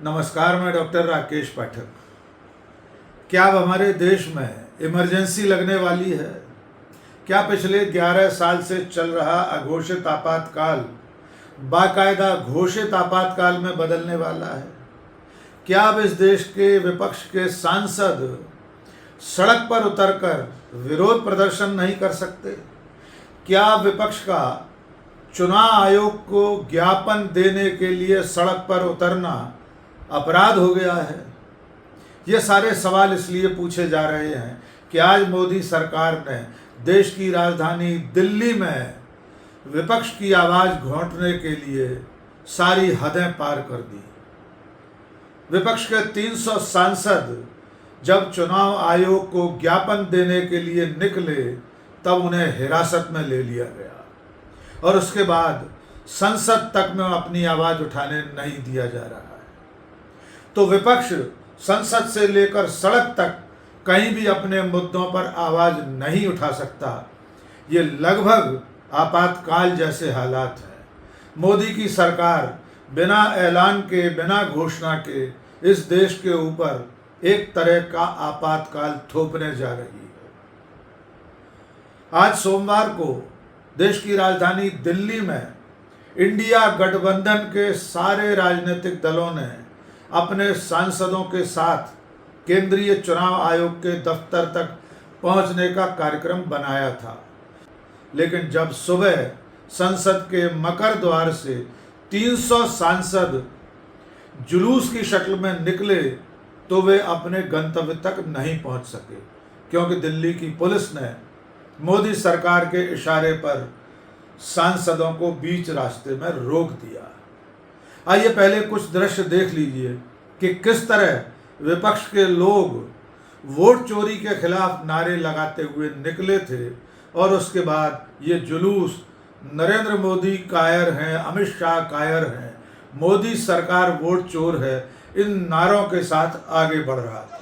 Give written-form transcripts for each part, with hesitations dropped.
नमस्कार, मैं डॉक्टर राकेश पाठक। क्या अब हमारे देश में इमरजेंसी लगने वाली है? क्या पिछले 11 साल से चल रहा अघोषित आपातकाल बाकायदा घोषित आपातकाल में बदलने वाला है? क्या अब इस देश के विपक्ष के सांसद सड़क पर उतरकर विरोध प्रदर्शन नहीं कर सकते? क्या विपक्ष का चुनाव आयोग को ज्ञापन देने के लिए सड़क पर उतरना अपराध हो गया है? ये सारे सवाल इसलिए पूछे जा रहे हैं कि आज मोदी सरकार ने देश की राजधानी दिल्ली में विपक्ष की आवाज़ घोंटने के लिए सारी हदें पार कर दी। विपक्ष के 300 सांसद जब चुनाव आयोग को ज्ञापन देने के लिए निकले तब उन्हें हिरासत में ले लिया गया और उसके बाद संसद तक में अपनी आवाज़ उठाने नहीं दिया जा रहा है। तो विपक्ष संसद से लेकर सड़क तक कहीं भी अपने मुद्दों पर आवाज़ नहीं उठा सकता। ये लगभग आपातकाल जैसे हालात हैं। मोदी की सरकार बिना ऐलान के, बिना घोषणा के इस देश के ऊपर एक तरह का आपातकाल थोपने जा रही है। आज सोमवार को देश की राजधानी दिल्ली में इंडिया गठबंधन के सारे राजनीतिक दलों ने अपने सांसदों के साथ केंद्रीय चुनाव आयोग के दफ्तर तक पहुंचने का कार्यक्रम बनाया था, लेकिन जब सुबह संसद के मकर द्वार से 300 सांसद जुलूस की शक्ल में निकले तो वे अपने गंतव्य तक नहीं पहुंच सके, क्योंकि दिल्ली की पुलिस ने मोदी सरकार के इशारे पर सांसदों को बीच रास्ते में रोक दिया। आइए पहले कुछ दृश्य देख लीजिए कि किस तरह विपक्ष के लोग वोट चोरी के खिलाफ नारे लगाते हुए निकले थे और उसके बाद ये जुलूस नरेंद्र मोदी कायर हैं, अमित शाह कायर हैं, मोदी सरकार वोट चोर है, इन नारों के साथ आगे बढ़ रहा था।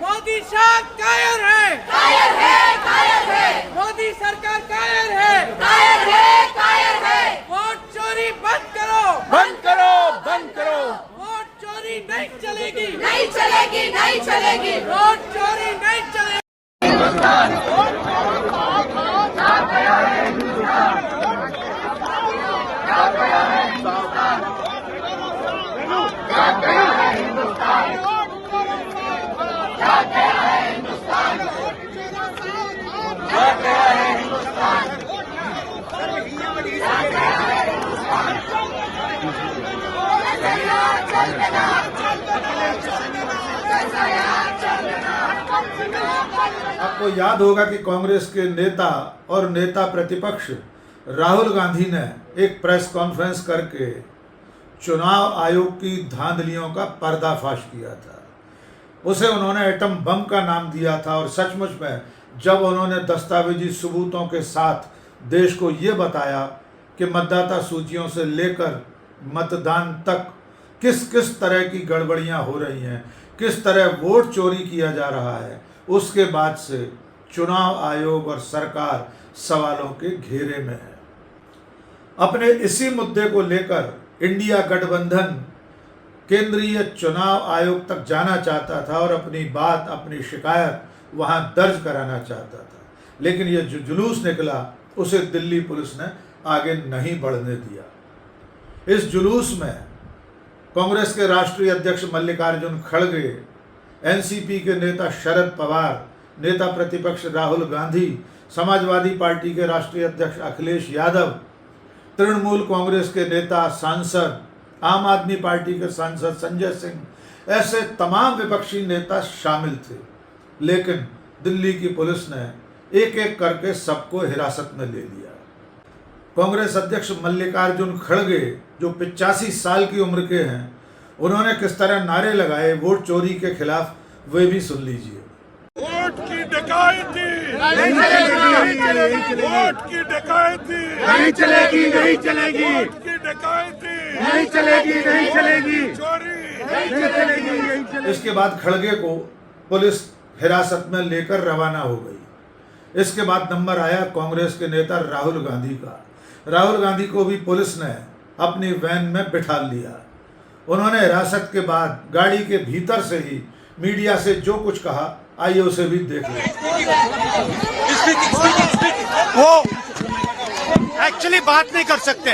मोदी शाह कायर है, कायर है, कायर है। मोदी सरकार कायर है, कायर है, कायर है। वोट चोरी बंद करो, बंद करो, बंद करो। वोट चोरी नहीं चलेगी, नहीं चलेगी, नहीं चलेगी। वोट चोरी नहीं चलेगी। आपको याद होगा कि कांग्रेस के नेता और नेता प्रतिपक्ष राहुल गांधी ने एक प्रेस कॉन्फ्रेंस करके चुनाव आयोग की धांधलियों का पर्दाफाश किया था। उसे उन्होंने एटम बम का नाम दिया था और सचमुच में जब उन्होंने दस्तावेजी सबूतों के साथ देश को ये बताया कि मतदाता सूचियों से लेकर मतदान तक किस किस तरह की गड़बड़ियां हो रही हैं, किस तरह वोट चोरी किया जा रहा है, उसके बाद से चुनाव आयोग और सरकार सवालों के घेरे में है। अपने इसी मुद्दे को लेकर इंडिया गठबंधन केंद्रीय चुनाव आयोग तक जाना चाहता था और अपनी बात, अपनी शिकायत वहां दर्ज कराना चाहता था, लेकिन ये जो जुलूस निकला उसे दिल्ली पुलिस ने आगे नहीं बढ़ने दिया। इस जुलूस में कांग्रेस के राष्ट्रीय अध्यक्ष मल्लिकार्जुन खड़गे, एनसीपी के नेता शरद पवार, नेता प्रतिपक्ष राहुल गांधी, समाजवादी पार्टी के राष्ट्रीय अध्यक्ष अखिलेश यादव, तृणमूल कांग्रेस के नेता, सांसद, आम आदमी पार्टी के सांसद संजय सिंह, ऐसे तमाम विपक्षी नेता शामिल थे, लेकिन दिल्ली की पुलिस ने एक एक करके सबको हिरासत में ले लिया। कांग्रेस अध्यक्ष मल्लिकार्जुन खड़गे जो 85 साल की उम्र के हैं, उन्होंने किस तरह नारे लगाए वोट चोरी के खिलाफ, वे भी सुन लीजिए। वोट की डकैती वोट की डकैती नहीं चलेगी, नहीं चलेगी, वोट की डकैती नहीं चलेगी, नहीं चलेगी, चोरी नहीं चलेगी, नहीं चलेगी। इसके बाद खड़गे को पुलिस हिरासत में लेकर रवाना हो गई। इसके बाद नंबर आया कांग्रेस के नेता राहुल गांधी का। राहुल गांधी को भी पुलिस ने अपनी वैन में बिठा लिया। उन्होंने हिरासत के बाद गाड़ी के भीतर से ही मीडिया से जो कुछ कहा, आइए उसे भी देख लें। वो एक्चुअली बात नहीं कर सकते,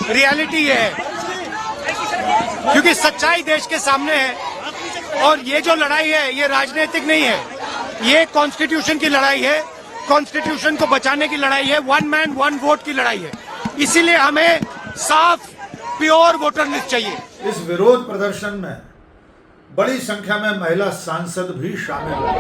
रियलिटी ये है, क्योंकि सच्चाई देश के सामने है। और ये जो लड़ाई है ये राजनीतिक नहीं है, ये कॉन्स्टिट्यूशन की लड़ाई है, कॉन्स्टिट्यूशन को बचाने की लड़ाई है, वन मैन वन वोट की लड़ाई है। इसीलिए हमें साफ प्योर वोटर लिस्ट चाहिए। इस विरोध प्रदर्शन में बड़ी संख्या में महिला सांसद भी शामिल हुए।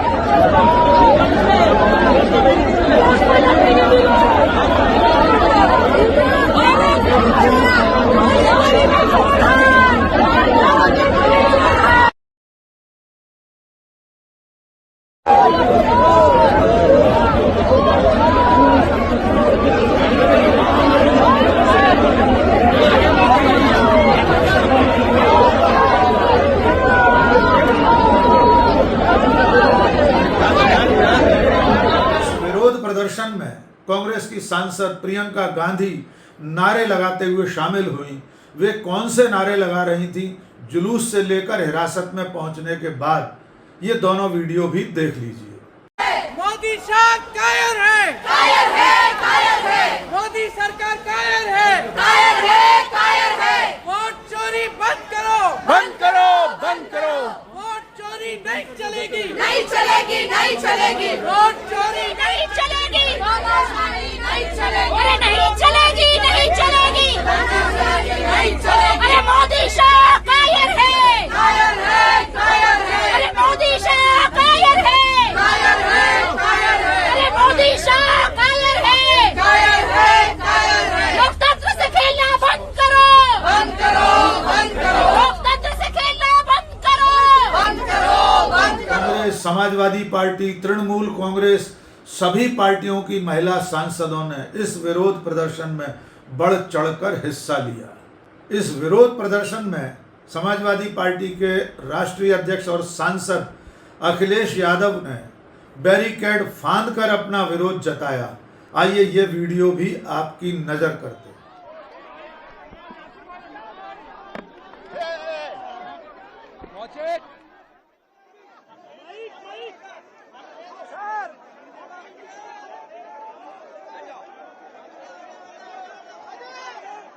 प्रदर्शन में कांग्रेस की सांसद प्रियंका गांधी नारे लगाते हुए शामिल हुई। वे कौन से नारे लगा रही थी, जुलूस से लेकर हिरासत में पहुंचने के बाद, ये दोनों वीडियो भी देख लीजिए। मोदी शाह कायर है, कायर है, कायर है, मोदी सरकार कायर है, कायर है, कायर है। वोट चोरी बंद करो, बंद करो, बंद करो। वोट चोरी नहीं चलेगी, नहीं चलेगी, नहीं चलेगी, वोट चोरी नहीं चलेगी, नहीं चलेगी, अरे नहीं चलेगी, नहीं चलेगी, नहीं चलेगी। अरे मोदी शाह कायर है, कायर है, कायर है। अरे मोदी शाह कायर है, कायर है, कायर है। अरे मोदी शाह कायर है, कायर है, कायर है। लोकतंत्र से खेलना बंद करो, बंद करो, बंद करो। लोकतंत्र से खेलना बंद करो, बंद करो, बंद करो। कांग्रेस, समाजवादी पार्टी, तृणमूल कांग्रेस, सभी पार्टियों की महिला सांसदों ने इस विरोध प्रदर्शन में बढ़ चढ़कर हिस्सा लिया। इस विरोध प्रदर्शन में समाजवादी पार्टी के राष्ट्रीय अध्यक्ष और सांसद अखिलेश यादव ने बैरिकेड फांदकर अपना विरोध जताया। आइए ये वीडियो भी आपकी नजर करते हैं।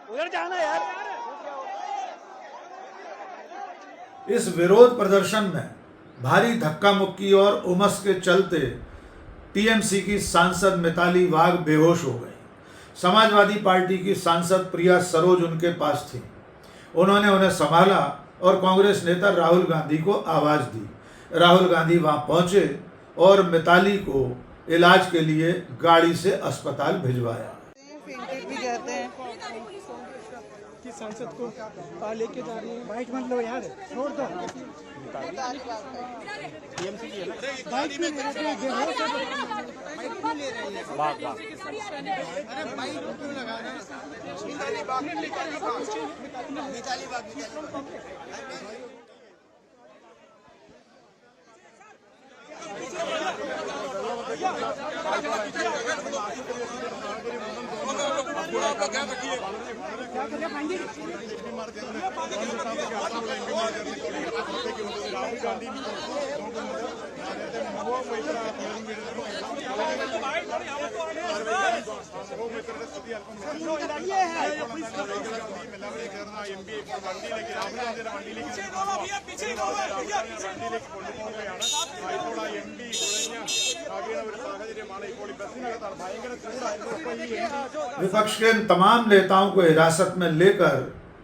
उधर जाना यार। इस विरोध प्रदर्शन में भारी धक्का मुक्की और उमस के चलते टीएमसी की सांसद मिताली वाघ बेहोश हो गई। समाजवादी पार्टी की सांसद प्रिया सरोज उनके पास थी। उन्होंने उन्हें संभाला और कांग्रेस नेता राहुल गांधी को आवाज दी। राहुल गांधी वहां पहुंचे और मिताली को इलाज के लिए गाड़ी से अस्पताल भिजवाया। फेंटेड भी कहते हैं कि सांसद को लेके जा रही है। बाइट मत लो यार, छोड़ दो। बाइट में मेरे को बेहोश हो गए। बाइट क्यों ले रही है? अरे बाइट क्यों लगाना? मिताली बाग विपक्ष के इन तमाम नेताओं को हिरासत में लेकर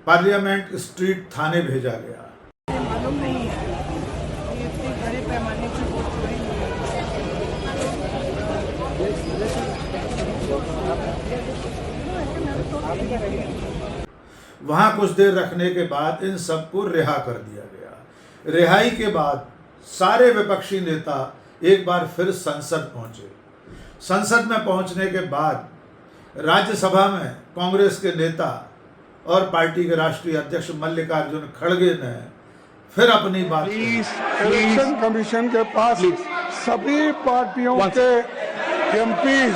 पार्लियामेंट स्ट्रीट थाने भेजा गया। मालूम नहीं है कि इतने बड़े पैमाने की वोट चोरी हुई है। वहां कुछ देर रखने के बाद इन सबको रिहा कर दिया गया। रिहाई के बाद सारे विपक्षी नेता एक बार फिर संसद पहुंचे। संसद में पहुंचने के बाद राज्यसभा में कांग्रेस के नेता और पार्टी के राष्ट्रीय अध्यक्ष मल्लिकार्जुन खड़गे ने फिर अपनी बात इलेक्शन कमीशन के पास सभी पार्टियों के एमपीज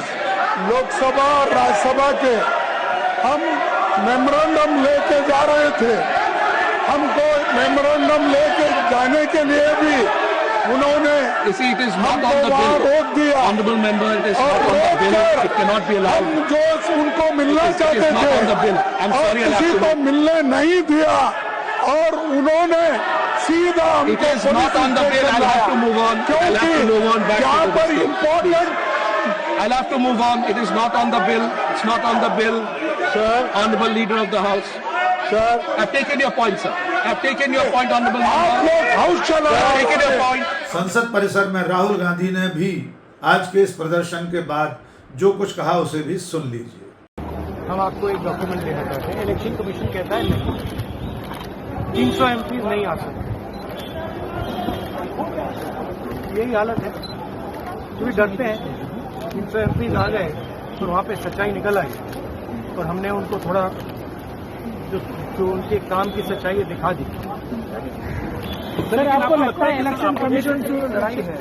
लोकसभा और राज्यसभा के हम मेमोरेंडम लेके जा रहे थे। हमको मेमोरेंडम लेके जाने के लिए भी उन्होंने हमको वहाँ रोक दिया। हम जो उनको मिलना चाहते थे और किसी को मिलने नहीं दिया और उन्होंने सीधा हमको क्योंकि यहाँ पर important I'll have to move on. It is not on the bill. It's not on the bill. Sir, Honorable Leader of the House. Sir, I've taken your point, sir. I've taken your point, Honorable आप Member. लोग house चला I've taken your point. संसद परिसर में राहुल गांधी ने भी आज के इस प्रदर्शन के बाद जो कुछ कहा उसे भी सुन लीजिए। हम आपको एक डॉक्यूमेंट देना चाहते हैं। इलेक्शन कमीशन कहता है नहीं, 300 एमपी नहीं आ सकते। यही हालत है, क्योंकि डरते हैं 300 एमपी आ गए तो वहाँ पे सच्चाई निकल आई और हमने उनको थोड़ा जो उनके काम की सच्चाई है दिखा दी। सर, आपको लगता है इलेक्शन कमीशन की लड़ाई है,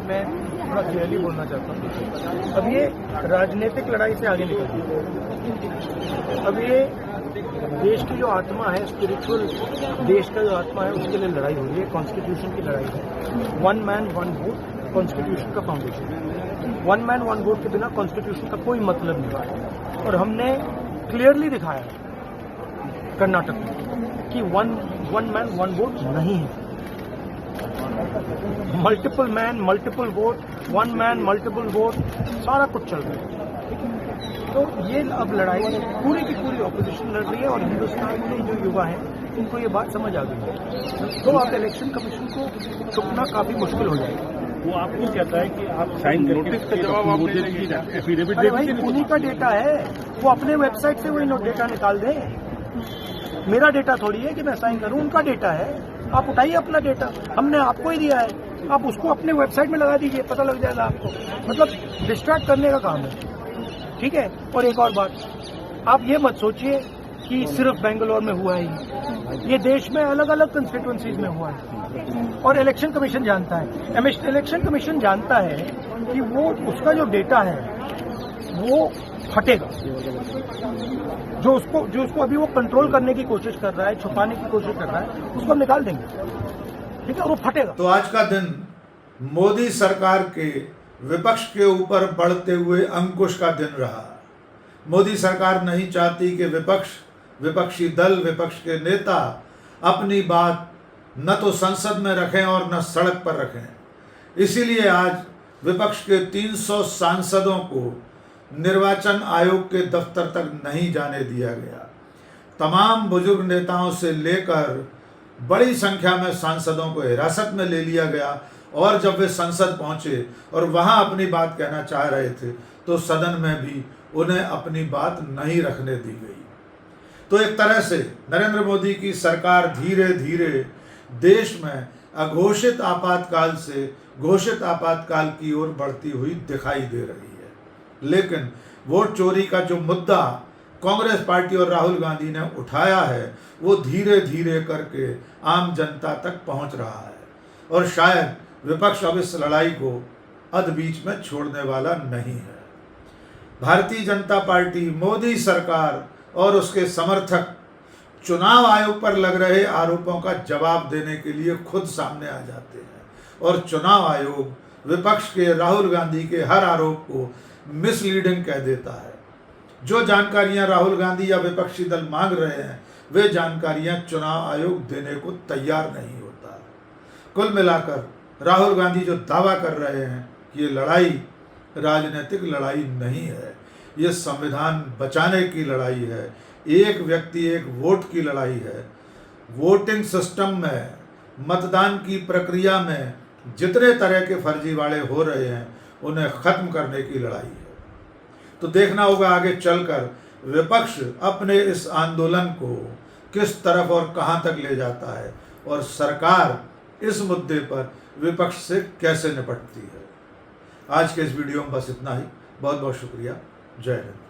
मैं थोड़ा क्लियरली बोलना चाहता हूँ, अब ये राजनीतिक लड़ाई से आगे निकल गई। अब ये देश की जो आत्मा है, स्पिरिचुअल देश का जो आत्मा है, उसके लिए लड़ाई हो रही है, कॉन्स्टिट्यूशन की लड़ाई है। 1 मैन 1 वोट कॉन्स्टिट्यूशन का फाउंडेशन है। 1 मैन 1 वोट के बिना कॉन्स्टिट्यूशन का कोई मतलब नहीं। और हमने क्लियरली दिखाया कर्नाटक में कि 1 मैन 1 वोट नहीं है। Multiple man multiple vote, 1 man multiple vote, सारा कुछ चल रहा है। तो ये अब लड़ाई पूरी की पूरी ऑपोजिशन लड़ रही है और हिंदुस्तान के जो युवा हैं उनको ये बात समझ आ गई है। तो अब इलेक्शन कमीशन को चुपना काफी मुश्किल हो जाएगा। वो आपको कहता है कि आप साइन नोटिस का जवाब आप दे दीजिए, एफिडेविट दे भाई दीजिए। उन्हीं का डेटा है, वो अपने वेबसाइट से वही डेटा निकाल दें। मेरा डेटा थोड़ी है कि मैं साइन करूं, उनका डेटा है। आप उठाइए अपना डेटा, हमने आपको ही दिया है, आप उसको अपने वेबसाइट में लगा दीजिए, पता लग जाएगा आपको। मतलब डिस्ट्रैक्ट करने का काम है, ठीक है। और एक और बात, आप ये मत सोचिए कि सिर्फ बेंगलोर में हुआ है, ये देश में अलग अलग कंस्टिट्यूएंसीज में हुआ है और इलेक्शन कमीशन जानता है। इलेक्शन कमीशन जानता है कि वो उसका जो डेटा है वो फटेगा, जो उसको अभी वो कंट्रोल करने की कोशिश कर रहा है, छुपाने की कोशिश कर रहा है, उसको हम निकाल देंगे, ठीक है, और वो फटेगा। तो आज का दिन मोदी सरकार के विपक्ष के ऊपर बढ़ते हुए अंकुश का दिन रहा। मोदी सरकार नहीं चाहती कि विपक्षी दल, विपक्ष के नेता अपनी बात न तो संसद में रखें और न सड़क पर रखें। इसीलिए आज विपक्ष के 300 सांसदों को निर्वाचन आयोग के दफ्तर तक नहीं जाने दिया गया। तमाम बुजुर्ग नेताओं से लेकर बड़ी संख्या में सांसदों को हिरासत में ले लिया गया और जब वे संसद पहुंचे और वहां अपनी बात कहना चाह रहे थे तो सदन में भी उन्हें अपनी बात नहीं रखने दी गई। तो एक तरह से नरेंद्र मोदी की सरकार धीरे धीरे देश में अघोषित आपातकाल से घोषित आपातकाल की ओर बढ़ती हुई दिखाई दे रही है। लेकिन वोट चोरी का जो मुद्दा कांग्रेस पार्टी और राहुल गांधी ने उठाया है वो धीरे धीरे करके आम जनता तक पहुंच रहा है और शायद विपक्ष अब इस लड़ाई को अध बीच में छोड़ने वाला नहीं है। भारतीय जनता पार्टी, मोदी सरकार और उसके समर्थक चुनाव आयोग पर लग रहे आरोपों का जवाब देने के लिए खुद सामने आ जाते हैं और चुनाव आयोग विपक्ष के राहुल गांधी के हर आरोप को मिसलीडिंग कह देता है। जो जानकारियां राहुल गांधी या विपक्षी दल मांग रहे हैं वे जानकारियां चुनाव आयोग देने को तैयार नहीं होता। कुल मिलाकर राहुल गांधी जो दावा कर रहे हैं कि ये लड़ाई राजनीतिक लड़ाई नहीं है, ये संविधान बचाने की लड़ाई है, एक व्यक्ति एक वोट की लड़ाई है। वोटिंग सिस्टम में, मतदान की प्रक्रिया में जितने तरह के फर्जीवाड़े हो रहे हैं उन्हें खत्म करने की लड़ाई है। तो देखना होगा आगे चलकर विपक्ष अपने इस आंदोलन को किस तरफ और कहां तक ले जाता है और सरकार इस मुद्दे पर विपक्ष से कैसे निपटती है। आज के इस वीडियो में बस इतना ही। बहुत बहुत शुक्रिया। जय हिंद।